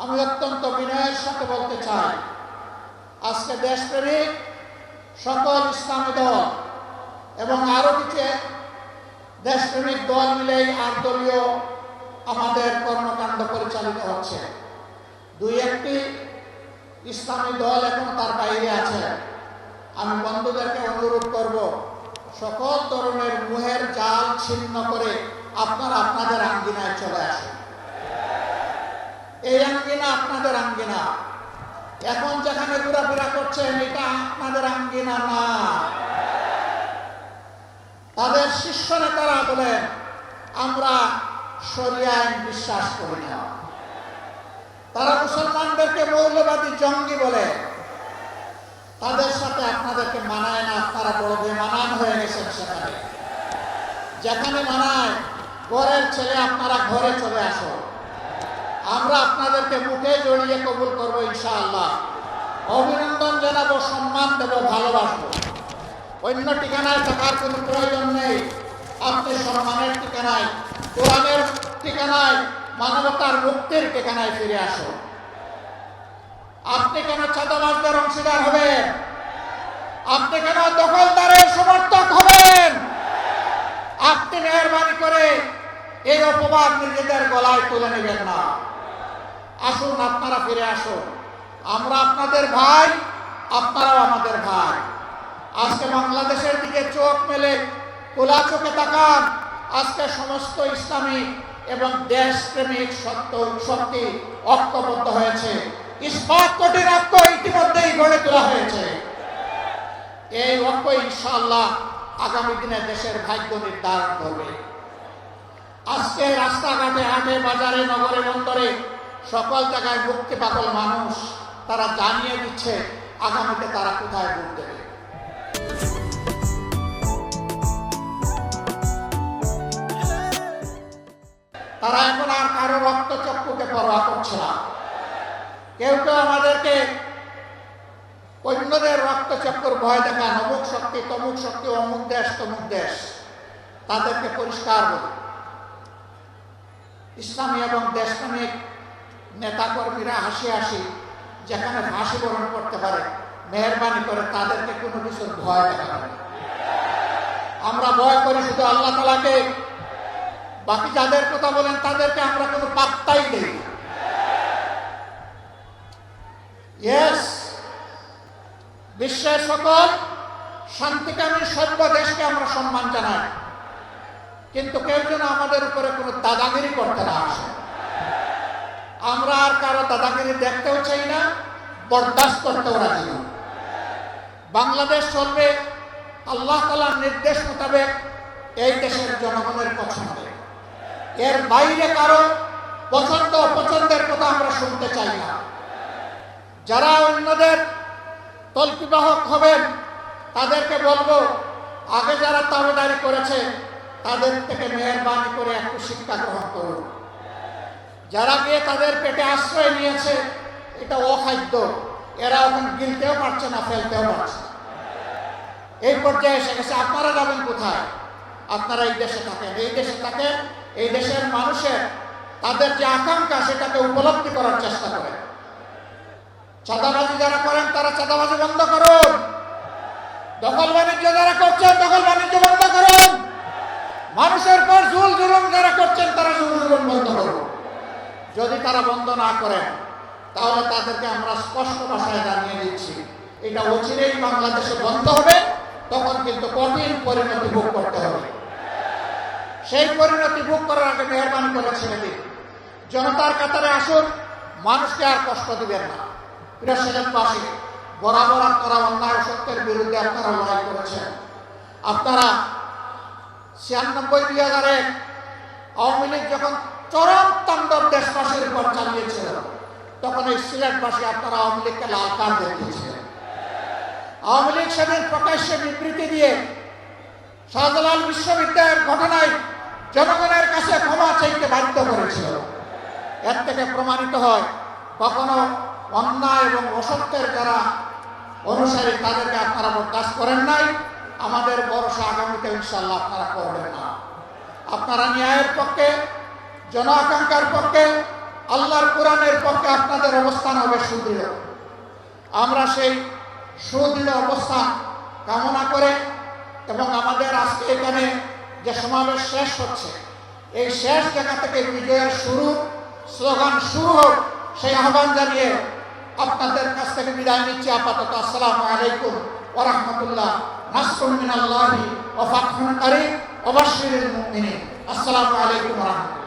আমি অত্যন্ত বিনয়ের সাথে বলতে চাই, আজকে দেশপ্রেমিক সকল ইসলামী দল এবং আরো কিছু দেশপ্রেমিক দল মিলেই ৮ দলীয় আমাদের কর্মকাণ্ড পরিচালিত হচ্ছে। দুই একটি ইসলামী দল এখন তার বাইরে আছে। আমি বন্ধুদেরকে অনুরোধ করব, সকল ধরনের মুহের জাল ছিন্ন করে আপনারা আপনাদের আঙ্গিনায় চলে আসুন। এই আঙ্গিনা আপনাদের আঙ্গিনা। এখন যেখানে ঘোরাফেরা করছেন এটা আপনাদের আঙ্গিনা না। তাদের শীর্ষ নেতারা বলেন আমরা শরিয়া আইন বিশ্বাস করি না। তারা মুসলমানদেরকে মৌলবাদী জঙ্গি বলে। তাদের সাথে আপনাদেরকে মানায় না। আপনারা বড় বেমানান হয়ে গেছেন। সেখানে যেখানে মানায় ঘরের ছেলে আপনারা ঘরে চলে আসো। আমরা আপনাদেরকে মুখে জড়িয়ে কবুল করব ইনশাআল্লাহ। অভিনন্দন জানাবো, সম্মান দেব, ভালোবাসবো। অন্য ঠিকানায় থাকার কোনো প্রয়োজন নেই। আপনি সম্মানের ঠিকানায়, কোরআনের ঠিকানায়, মানবতার মুক্তির ঠিকানায় ফিরে আসুন। আপনি কেন চাঁদাবাজদের অংশীদার হবেন? আপনি কেন দখলদারের সমর্থক হবেন? আপনি মেহরবানি করে এই অপবাদ নিজেদের গলায় তুলে নেবেন না। আসুন, আপনারা ফিরে আসুন। আমরা আপনাদের ভাই, আপনারাও আমাদের ভাই। আজকে বাংলাদেশের দিকে চোখ মেলে খোলা চোখে তাকান। আজকে সমস্ত ইসলামিক এবং দেশপ্রেমিক শক্তি ঐক্যবদ্ধ হয়েছে। ইস্পাত কঠিন ঐক্য ইতিমধ্যেই গড়ে তোলা হয়েছে। এই ঐক্য ইনশাআল্লাহ আগামী দিনে দেশের ভাগ্য নির্ধারণ করবে। আজকে রাস্তাঘাটে, হাটে, বাজারে, নগরে, বন্দরে সকল জায়গায় মুক্তি পাগল মানুষ তারা জানিয়ে দিচ্ছে আগামীতে তারা কোথায় ভোট দেবে। তারা এখন আর কারো রক্তচক্ষুকে পরোয়া করছে না। কেউ কেউ আমাদেরকে অন্যদের রক্তচক্ষুর ভয় দেখান, অমুক শক্তি, তমুক শক্তি, অমুক দেশ, তমুক দেশ। তাদেরকে পরিষ্কার বলি, ইসলামী এবং দেশপ্রেমিক নেতাকর্মীরা হাসি হাসি যেখানে ফাঁসি বরণ করতে পারে, মেহরবানি করে তাদেরকে কোনো কিছুর ভয় দেখাবে। আমরা ভয় করি শুধু আল্লাহ তাআলাকে। বাকি যাদের কথা বলেন তাদেরকে আমরা কোনো পাত্তাই দেই। ইয়েস, বিশ্বের সকল শান্তিকামী সভ্য দেশকে আমরা সম্মান জানাই, কিন্তু কেউ যেন আমাদের উপরে কোনো দাদাগিরি করতে না আসে। আমরা আর কারো দাদাগিরি দেখতেও চাই না, বরদাস্ত করতেও রাজি না। বাংলাদেশ চলবে আল্লাহ তাআলার নির্দেশ মোতাবেক, এই দেশের জনগণের পছন্দে। এর বাইরে কারো পছন্দ অপছন্দের কথা আমরা শুনতে চাই না। যারা অন্যদের তল্পিবাহক হবেন তাদেরকে বলবো, আগে যারা তাবেদারি করেছে তাদের থেকে মেহরবানি করে একটু শিক্ষা গ্রহণ করুন। যারা গিয়ে তাদের পেটে আশ্রয় নিয়েছে, এটা অখাদ্য, এরা এখন গিলতেও পারছে না, ফেলতেও পারছে না। এই পর্যায়ে এসে গেছে। আপনারা যাবেন কোথায়? আপনারা এই দেশে থাকেন, এই দেশে থাকেন, এই দেশের মানুষের তাদের যে আকাঙ্ক্ষা সেটাকে উপলব্ধি করার চেষ্টা করেন। চাঁদাবাজি যারা করেন তারা চাঁদাবাজি বন্ধ করুন। দখল বাণিজ্য যারা করছেন দখল বাণিজ্য বন্ধ করুন। মানুষের পর জুল জুলুম যারা করছেন তারা জুল জুলুম বন্ধ করুন। যদি তারা বন্ধ না করেন তাহলে তাদেরকে আমরা স্পষ্ট ভাষায় জানিয়ে দিচ্ছি, এটা অচিরেই বাংলাদেশে বন্ধ হবে। তখন কিন্তু কঠিন পরিণতি ভোগ করতে হবে। সেই পরিণতি ভোগ করার আগে মেহরবানি করে ছেড়ে দিন। জনতার কাতারে আসুন, মানুষকে আর কষ্ট দিবেন না। প্রিয় সিলেটবাসী, বরাবর আপনারা অন্যায় সত্যের বিরুদ্ধে আপনারা লড়াই করেছেন। আপনারা 96-2001 আওয়ামী লীগ যখন চরম তাণ্ডব দেশবাসীর উপর চালিয়েছিল, তখন এই সিলেটবাসী আপনারা আওয়ামী লীগকে লাল কার্ড দেখিয়েছিলেন। আওয়ামী লীগ সেদিন প্রকাশ্যে বিবৃতি দিয়ে শাহজালাল বিশ্ববিদ্যালয়ের ঘটনায় জনগণের কাছে ক্ষমা চাইতে বাধ্য করেছিল। এর থেকে প্রমাণিত হয় কখনো অন্যায় এবং অসত্যের যারা অনুসারী তাদেরকে আপনারা বরদাস্ত করেন নাই। আমাদের ভরসা আগামীতে ইনশাআল্লাহ আপনারা করবেন না। আপনারা ন্যায়ের পক্ষে, জন আকাঙ্ক্ষার পক্ষে, আল্লাহর কোরআনের পক্ষে আপনাদের অবস্থান হবে সুদৃঢ়। আমরা সেই সুদৃঢ় অবস্থান কামনা করে এবং আমাদের আজকে এখানে যে সমাবেশ শেষ হচ্ছে, এই শেষ জায়গা থেকে বিজয়ের শুরু, স্লোগান শুরু হোক, সেই আহ্বান জানিয়ে আপনাদের কাছ থেকে বিদায় নিচ্ছি আপাতত। আসসালামু আলাইকুম ওয়া রাহমাতুল্লাহ। নাসরুম মিনাল্লাহি ওয়া ফাতহুন কারীম ওয়া বাশশিরিল মুমিনিন। আসসালামু আলাইকুম ওয়া রাহমাতুল্লাহ।